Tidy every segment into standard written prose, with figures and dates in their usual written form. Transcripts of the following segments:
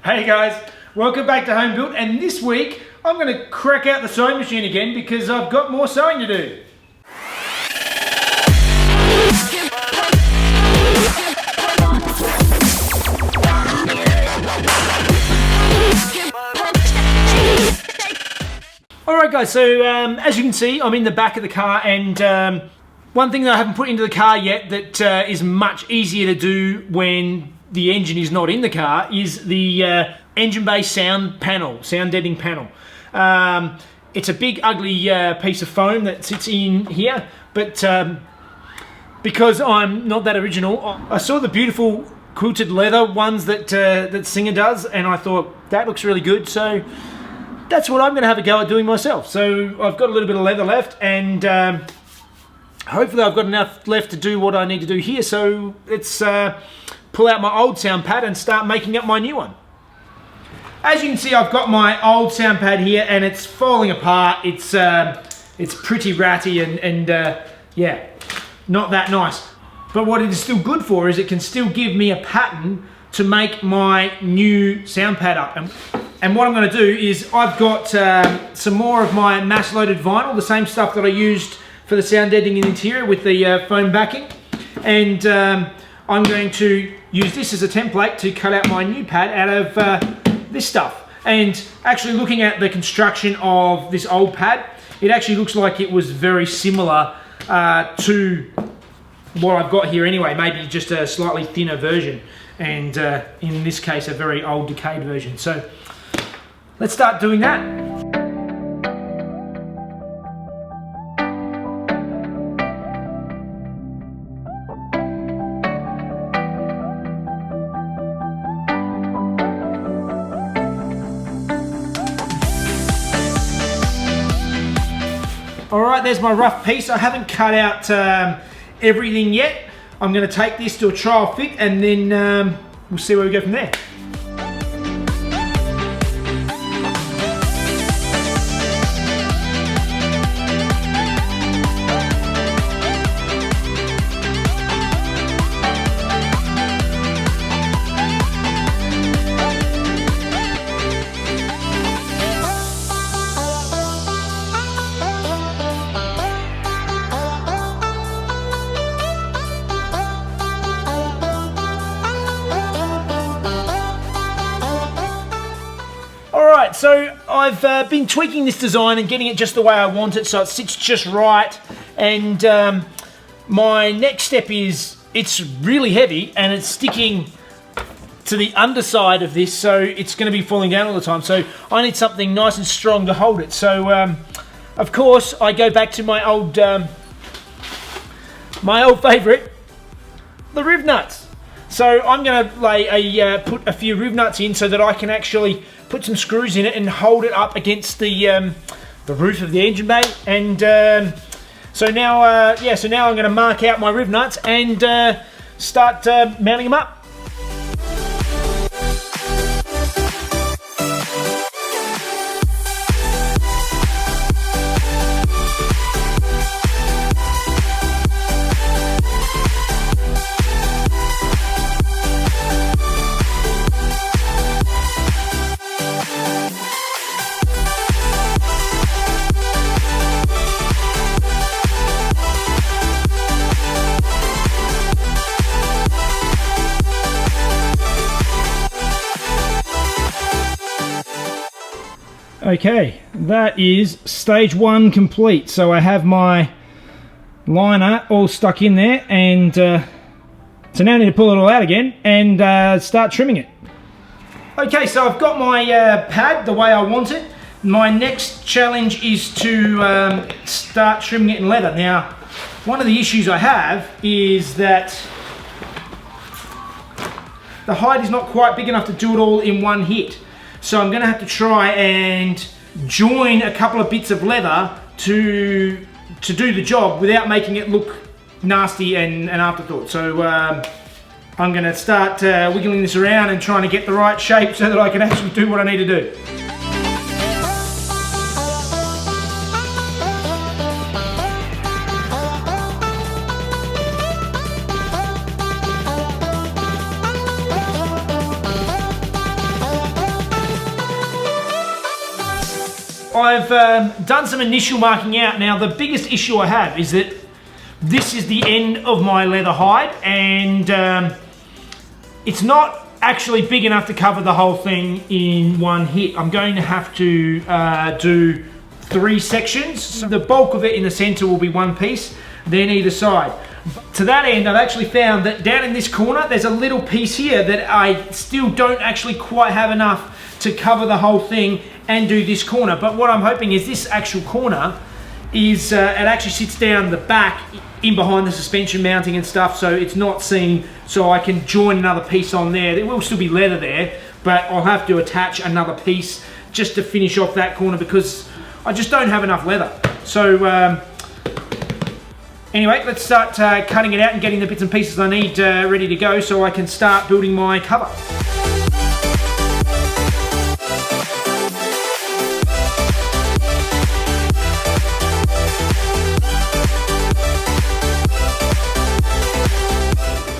Hey guys, welcome back to Home Built, and this week I'm going to crack out the sewing machine again because I've got more sewing to do. Alright guys, so as you can see, I'm in the back of the car, and one thing that I haven't put into the car yet that is much easier to do when the engine is not in the car is the engine bay sound deadening panel. It's a big ugly piece of foam that sits in here, but because I'm not that original, I saw the beautiful quilted leather ones that Singer does, and I thought that looks really good, so that's what I'm going to have a go at doing myself. So I've got a little bit of leather left, and hopefully I've got enough left to do what I need to do here. So let's pull out my old sound pad and start making up my new one. As you can see, I've got my old sound pad here, and it's falling apart. It's pretty ratty and yeah, not that nice. But what it is still good for is it can still give me a pattern to make my new sound pad up. And what I'm going to do is I've got some more of my mass loaded vinyl, the same stuff that I used for the sound deadening in the interior with the foam backing, and I'm going to use this as a template to cut out my new pad out of this stuff. And actually, looking at the construction of this old pad, it actually looks like it was very similar to what I've got here anyway, maybe just a slightly thinner version, and in this case a very old decayed version. So let's start doing that. Alright, there's my rough piece. I haven't cut out everything yet. I'm going to take this to a trial fit, and then we'll see where we go from there. Alright, so I've been tweaking this design and getting it just the way I want it so it sits just right, and my next step is it's really heavy and it's sticking to the underside of this, so it's going to be falling down all the time, so I need something nice and strong to hold it. So of course I go back to my old favourite, the riv nuts. So I'm going to put a few riv nuts in so that I can actually put some screws in it and hold it up against the roof of the engine bay. And so now I'm going to mark out my riv nuts and start mounting them up. Okay, that is stage one complete. So I have my liner all stuck in there, and so now I need to pull it all out again and start trimming it. Okay, so I've got my pad the way I want it. My next challenge is to start trimming it in leather. Now, one of the issues I have is that the height is not quite big enough to do it all in one hit. So I'm going to have to try and join a couple of bits of leather to do the job without making it look nasty and an afterthought. So I'm going to start wiggling this around and trying to get the right shape so that I can actually do what I need to do. I've done some initial marking out. Now the biggest issue I have is that this is the end of my leather hide, and it's not actually big enough to cover the whole thing in one hit. I'm going to have to do 3 sections. So the bulk of it in the center will be one piece, then either side. To that end, I've actually found that down in this corner, there's a little piece here that I still don't actually quite have enough to cover the whole thing and do this corner. But what I'm hoping is this actual corner is, it actually sits down the back in behind the suspension mounting and stuff, so it's not seen, so I can join another piece on there. There will still be leather there, but I'll have to attach another piece just to finish off that corner because I just don't have enough leather. So anyway, let's start cutting it out and getting the bits and pieces I need ready to go so I can start building my cover.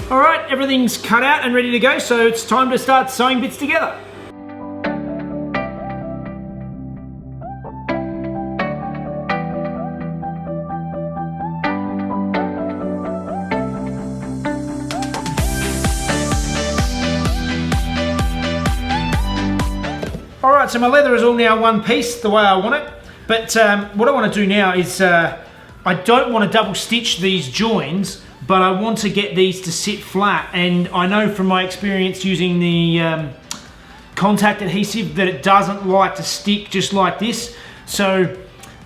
Alright, everything's cut out and ready to go, so it's time to start sewing bits together. Alright, so my leather is all now one piece, the way I want it. But what I want to do now is, I don't want to double stitch these joins, but I want to get these to sit flat. And I know from my experience using the contact adhesive that it doesn't like to stick just like this. So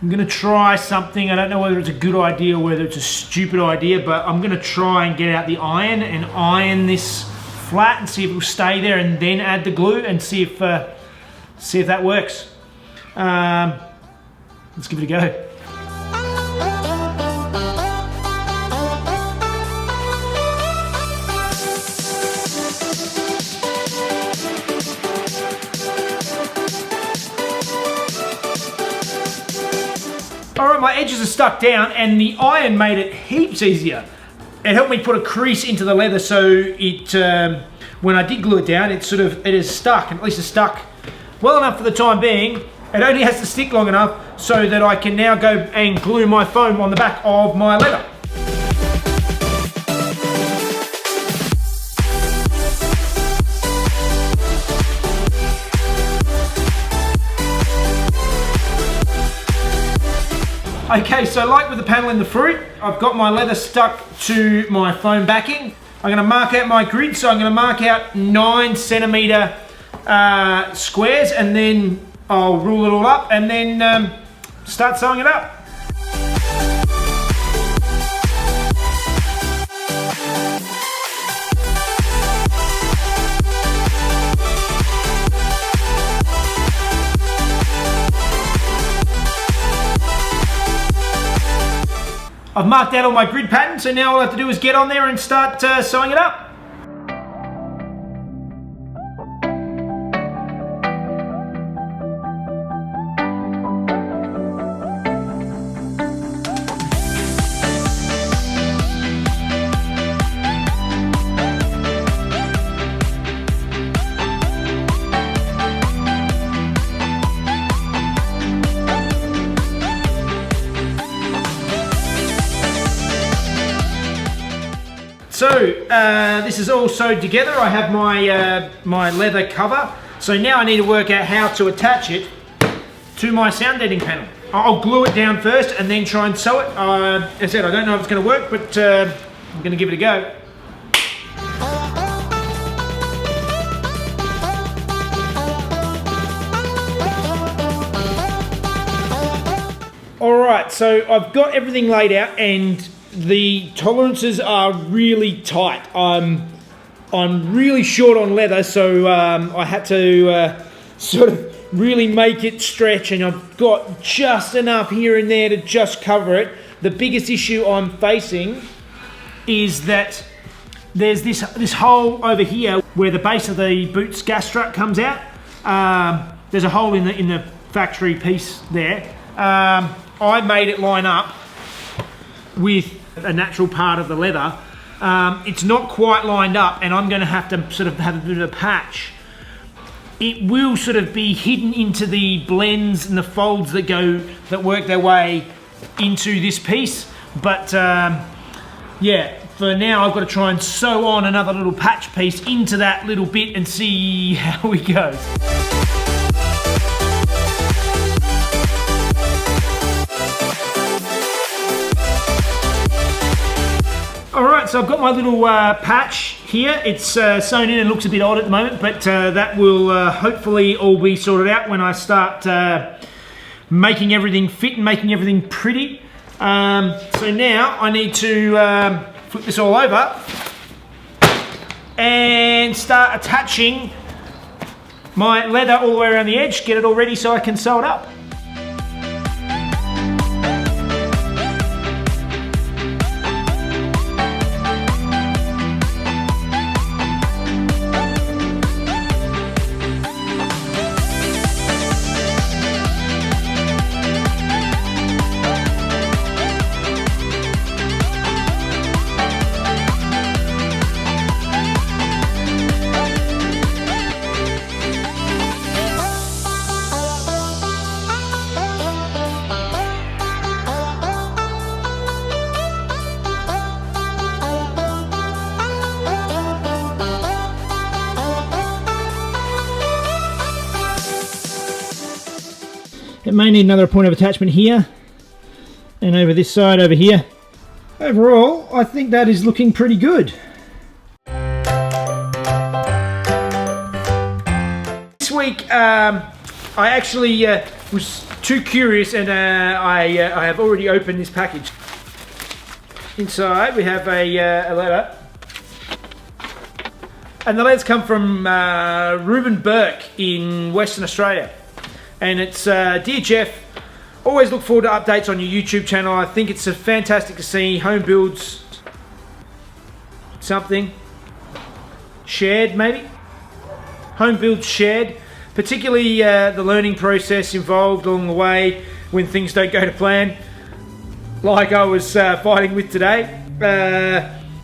I'm going to try something. I don't know whether it's a good idea or whether it's a stupid idea, but I'm going to try and get out the iron and iron this flat and see if it will stay there, and then add the glue and see if that works. Let's give it a go. Alright, my edges are stuck down and the iron made it heaps easier. It helped me put a crease into the leather so it, when I did glue it down, it is stuck, and at least it's stuck well enough for the time being. It only has to stick long enough so that I can now go and glue my foam on the back of my leather. Okay, so like with the panel in the fruit, I've got my leather stuck to my foam backing. I'm going to mark out my grid, so I'm going to mark out 9 centimetre squares, and then I'll rule it all up and then start sewing it up. I've marked out all my grid patterns, so now all I have to do is get on there and start sewing it up. So this is all sewed together. I have my my leather cover. So now I need to work out how to attach it to my sound deadening panel. I'll glue it down first and then try and sew it. As I said, I don't know if it's going to work, but I'm going to give it a go. Alright, so I've got everything laid out and the tolerances are really tight. I'm really short on leather, so I had to sort of really make it stretch, and I've got just enough here and there to just cover it. The biggest issue I'm facing is that there's this hole over here where the base of the boot's gas strut comes out. There's a hole in the factory piece there. I made it line up with a natural part of the leather. It's not quite lined up, and I'm going to have to sort of have a bit of a patch it will sort of be hidden into the blends and the folds that work their way into this piece. But yeah, for now I've got to try and sew on another little patch piece into that little bit and see how it goes. Alright, so I've got my little patch here. It's sewn in and looks a bit odd at the moment, but that will hopefully all be sorted out when I start making everything fit and making everything pretty. So now I need to flip this all over and start attaching my leather all the way around the edge, get it all ready so I can sew it up. It may need another point of attachment here and over this side over here. Overall, I think that is looking pretty good. This week I actually was too curious and I have already opened this package. Inside we have a letter. And the letters come from Reuben Burke in Western Australia. And it's, Dear Jeff, always look forward to updates on your YouTube channel. I think it's fantastic to see home builds something shared, maybe? Home builds shared, particularly the learning process involved along the way when things don't go to plan, like I was fighting with today.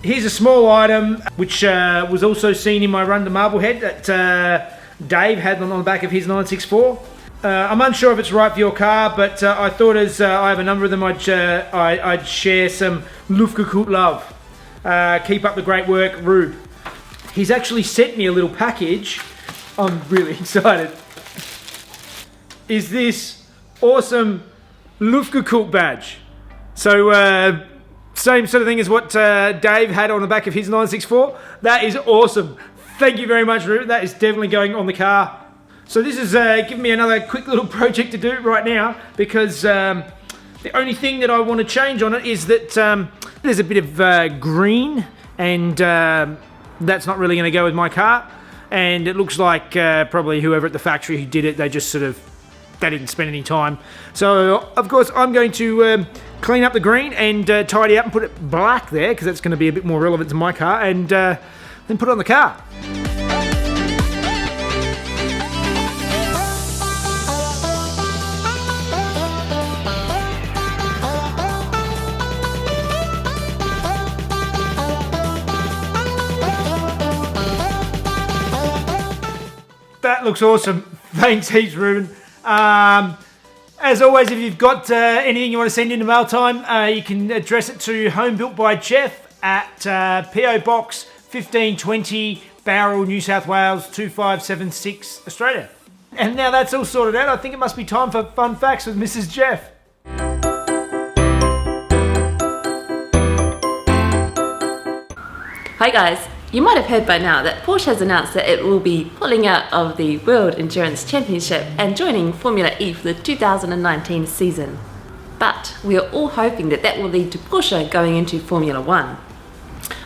Here's a small item which was also seen in my run to Marblehead that Dave had on the back of his 964. I'm unsure if it's right for your car, but I thought as I have a number of them, I'd share some Luftgekühlt love. Keep up the great work, Rube. He's actually sent me a little package. I'm really excited. Is this awesome Luftgekühlt badge? So, same sort of thing as what Dave had on the back of his 964. That is awesome. Thank you very much, Rube. That is definitely going on the car. So this is giving me another quick little project to do right now, because the only thing that I want to change on it is that there's a bit of green, and that's not really going to go with my car. And it looks like probably whoever at the factory who did it, they just they didn't spend any time. So of course I'm going to clean up the green and tidy up and put it black there, because that's going to be a bit more relevant to my car, and then put it on the car. That looks awesome. Thanks heaps, Ruben. As always, if you've got anything you want to send into mail time, you can address it to Home Built by Jeff at PO Box 1520, Bowral, New South Wales 2576, Australia. And now that's all sorted out, I think it must be time for Fun Facts with Mrs. Jeff. Hi guys. You might have heard by now that Porsche has announced that it will be pulling out of the World Endurance Championship and joining Formula E for the 2019 season. But we are all hoping that that will lead to Porsche going into Formula 1.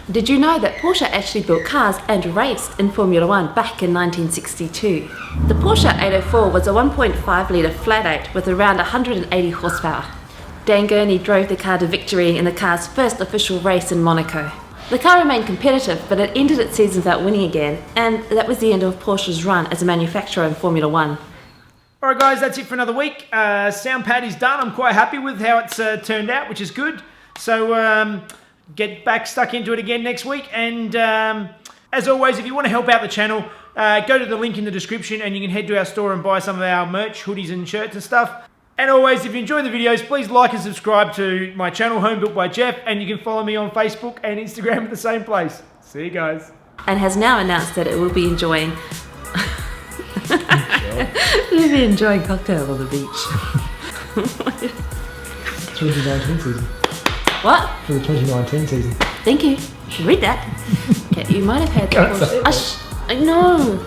Did you know that Porsche actually built cars and raced in Formula 1 back in 1962? The Porsche 804 was a 1.5 litre flat 8 with around 180 horsepower. Dan Gurney drove the car to victory in the car's first official race in Monaco. The car remained competitive, but it ended its season without winning again, and that was the end of Porsche's run as a manufacturer in Formula 1. Alright guys, that's it for another week. Sound pad is done. I'm quite happy with how it's turned out, which is good. So get back stuck into it again next week. And as always, if you want to help out the channel, go to the link in the description and you can head to our store and buy some of our merch, hoodies and shirts and stuff. And always, if you enjoy the videos, please like and subscribe to my channel, Home Built by Jeff, and you can follow me on Facebook and Instagram at the same place. See you guys. And has now announced that it will be enjoying cocktail on the beach. 2019 season. What? For the 2019 season. Thank you. Read that. Okay, you might have had the Porsche. I know.